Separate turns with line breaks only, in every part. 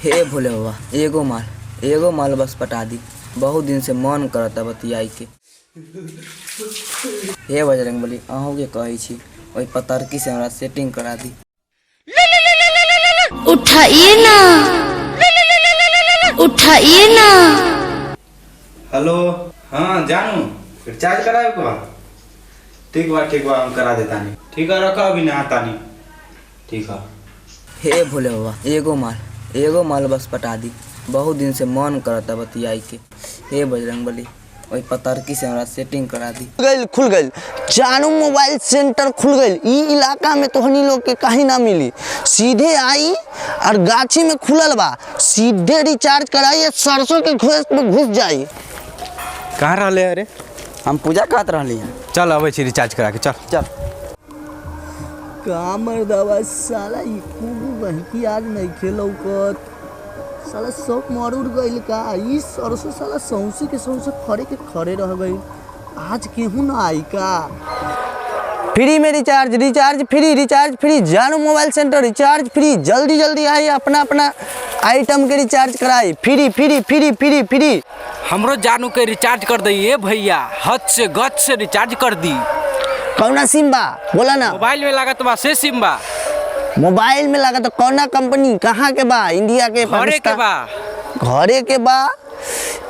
हे भोले बाबा एगो माल बस पटा दी। बहुत दिन से मन करता बतियाई के। हे बजरंगबली अहूँ के कहै छी ओई पतरकी से हमरा सेटिंग करा दी।
उठाइए ना।
हेलो, हाँ जानू रिचार्ज कराए को? ठीक बा हम करा देता नहीं। ठीक है रखा अभी नहाता नहीं। ठीक है।
हे भोले बाबा एगो माल बस पटा दी। बहुत दिन से मन करता बतियाई के। हे बजरंगबली ओई पतरकी से हमरा सेटिंग करा दी।
खुल गई जानू मोबाइल सेंटर खुल गई। ई इलाका में तोहनी लोग के कहीं ना मिली। सीधे आई और गाछी में खुलल बा, सीधे रिचार्ज कराई, सरसों के घोस में घुस जाई।
कहाँ रहले? अरे
हम पूजा करत रहली हैं।
चल अबे छी रिचार्ज करा के चल।
कामर दवा साला ई खूब बहकी आज नहीं खेलौकत। साला सब मरुड़ गइल का। ई सरसों साला सौंसे के सौंसे खड़े रह गई। आज केहू ना आई का। फ्री में रिचार्ज फ्री। जानू मोबाइल सेंटर रिचार्ज फ्री। जल्दी आई अपना आइटम के रिचार्ज कराई। फ्री।
हमरो जानू के रिचार्ज कर दइए भैया। हद से गद से रिचार्ज कर दी।
कौना सिम बा बोला ना।
मोबाइल में लागत बा से सिम बा।
मोबाइल में लागत कौना कंपनी कहाँ के बा? इंडिया के
घरे के बा।
घरे के बा।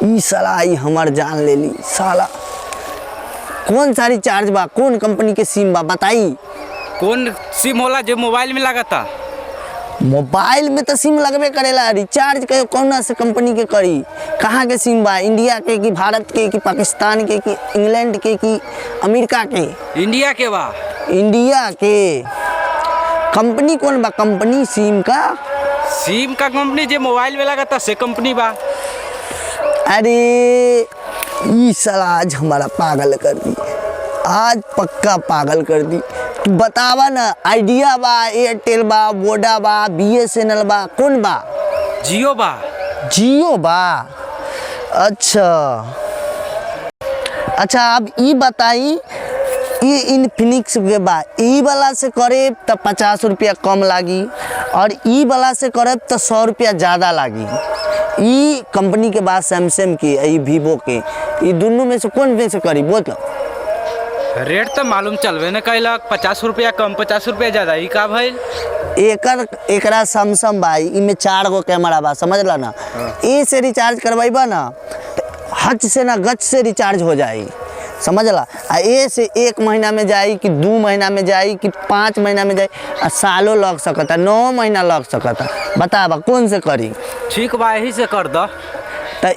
ई साला ई हमर जान लेली साला। कौन सा रिचार्ज बा? कौन कंपनी के सिम बा बताई?
कौन सिम होला जो मोबाइल में लागता?
मोबाइल में तो सिम लगबे करेला। रिचार्ज के कौन से कंपनी के करी? कहाँ के सिम बा? इंडिया के कि भारत के कि पाकिस्तान के कि इंग्लैंड के कि अमेरिका के?
इंडिया के बा।
इंडिया के। कंपनी कौन बा? कंपनी सिम का
कंपनी जो मोबाइल में लागता से कंपनी बा।
अरे ई साला आज हमारा पागल कर दी। आज पक्का पागल कर दी। तू बतावा ना। आइडिया बा, एयरटेल बा, वोडा बा, BSNL बा, कौन बा?
जियो बा। अच्छा
अब ई बताई ई इन्फिनिक्स के बा। ई वाला से करे तो 50 रुपया कम लागी और ई वाला से करे तो 100 रुपया ज़्यादा लागी। ई कंपनी के बाद सैमसंग की, ई वीवो के, ई दोनों में से कौन में से करी बोल?
रेट तो मालूम चलवे न कैलक। 50 रुपया कम 50 रुपया ज़्यादा। ई का भइल?
एकरा सैमसंग बा। इमें 4 गो कैमरा बा, समझला ना। ए से रिचार्ज करवाइबा ना हच से ना गच से रिचार्ज हो जाई, समझला। आ ए से 1 महीना में जाई कि 2 महीना में जाई कि 5 महीना में जाई आ सालों लग सकता, 9 महीना लग सकता। बताबा कौन से करी?
ठीक बा यही से कर दो।
तो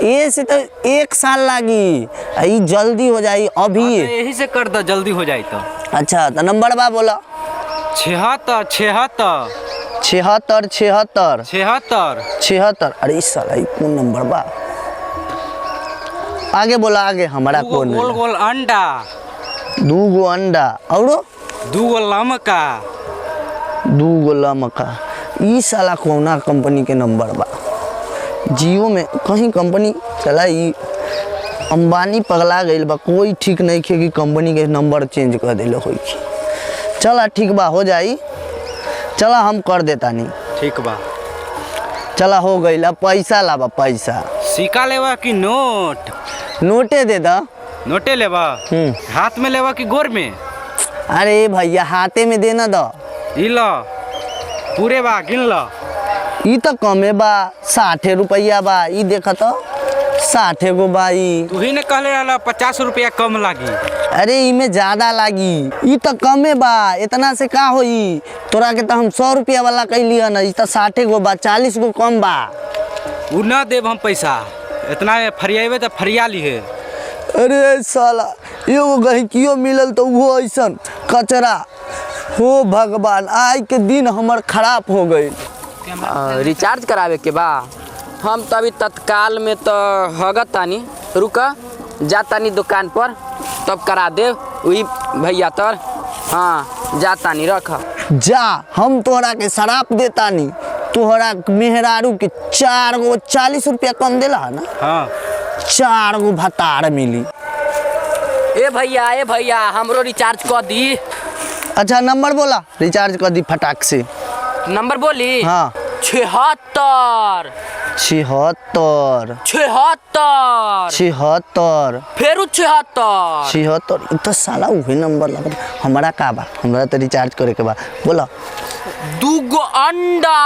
ए से तो 1 साल लागी। ई जल्दी हो जाई अभी।
यही से कर दो जल्दी हो जाई तो।
अच्छा तो नंबर बा बोला। 76। अरे इस साला ई कौन नंबर बा? आगे बोला आगे। हमारा कौन?
गोल अंडा।
2 गो अंडा और
2 गो
लमका। ई साला कौना कंपनी के नंबर बा? जियो में कहीं कंपनी चला। ई अंबानी पगला गइल बा। कोई ठीक नहीं खे कि कंपनी के नंबर चेंज कर दिले होई। चला ठीक बा हो जाई। चला हम कर देता नहीं।
ठीक बा।
चला हो गइल। अब पैसा लाबा। पैसा
सिक्का लेवा कि नोट?
नोटे दे दा।
नोटे लेवा? हाथ में लेवा कि गोर में?
अरे भैया हाथे में देना दा।
ई लो पूरे बा गिन लो।
ई तो कमे बा। 60 रुपया बा। ई देखा तो 60 गो बा। ई
तू ही ने कहले रहला 50 रुपया कम लागी।
अरे इमे ज्यादा लागी। ई तो कमे बा। इतना से का होई? तोरा के तो हम 100 रुपया वाला कहलिए ना। ई तो 60 गो बा। 40 गो कम बा।
उ ना देब हम पैसा। इतना फरियाबे तो फरिया लीहे।
अरे साला एगो गहकियो मिलल तो वो ऐसन कचरा हो। भगवान आज के दिन हमर खराब हो गई।
रिचार्ज करावे के बा। हम तो अभी तत्काल में तो हगत तानी। रुका जा तानी दुकान पर तब करा दे। वही भैया तर। हाँ जा तानी रख।
जा हम तोहरा के शराप देता नहीं। तोहरा मेहरारू के 4 गो 40 रुपया कम देला ना।
हाँ
4 गो भतार मिली।
ए भैया हमरो रिचार्ज कर दी।
अच्छा नंबर बोला। रिचार्ज कर दी फटाक से।
नंबर बोली?
हाँ
76
76
76
76
फेरू 76
76 तो साला वही नंबर लगा हमारा का बा हमरा तो रिचार्ज करे के बा बोला
2 अंडा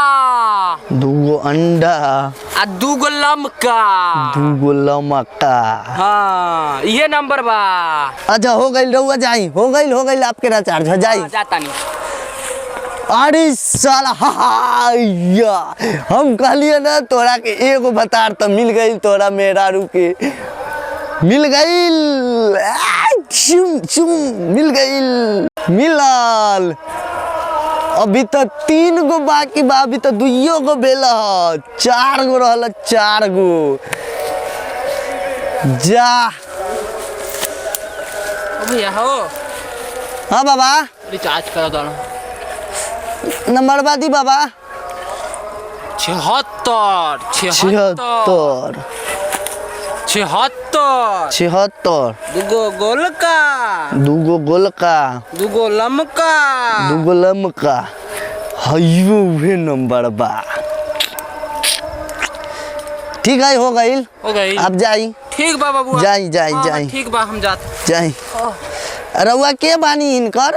2 अंडा
आ 2 लमका
2 लमका
हाँ ये नंबर बा।
अच्छा हो गई रहुआ जाई हो गई आपके रिचार्ज हो जाई
जाता नहीं
अरे साला या हम कहलिए ना तोरा के एगो बतार तो मिल गई तोरा मेरा रुके मिल गई मिल गई मिलल अभी तो 3 गो बाकी बा अभी तो 2 गो बेला 4 गो रहल 4 गो जा
भैया हो
हाँ बाबा
रिचार्ज करा दो
नंबर दी बाबा
76
76 76
2 गोलका
2 गोलका
2 लमका
2 लमका हयो वे नंबर बा ठीक है हो गई अब जाई
ठीक बा बाबू
जाई
ठीक बा हम जात
जाई रउआ के बानी इनकर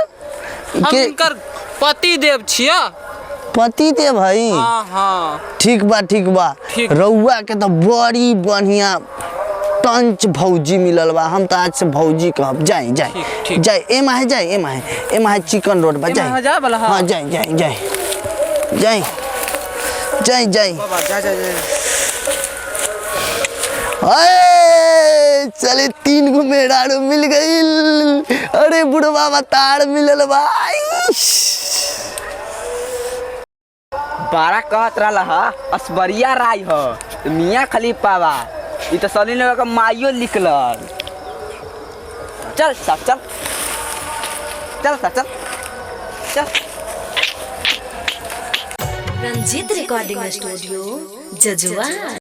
हम इनकर पति देव छिया
पति ते भाई
हाँ
ठीक बा
ठीक।
रउआ के तो बड़ी बढ़िया टंच भौजी मिलल बा हम तो आज से भौजी कहब जाई
ठीक।
जाई एम है चिकन रोड बा जाई
जा वाला
हाँ जाई
बाबा जा
चले 3 गो मेहरारू मिल गई अरे बुढ़वा बतार मिलल भाई
12 कहत रहला हा असबरिया राय हो मियाँ खलीफा बा ई तो सनी ने का माइयो लिखलल चल साथ चल
रंजीत रिकॉर्डिंग स्टूडियो जजुआर।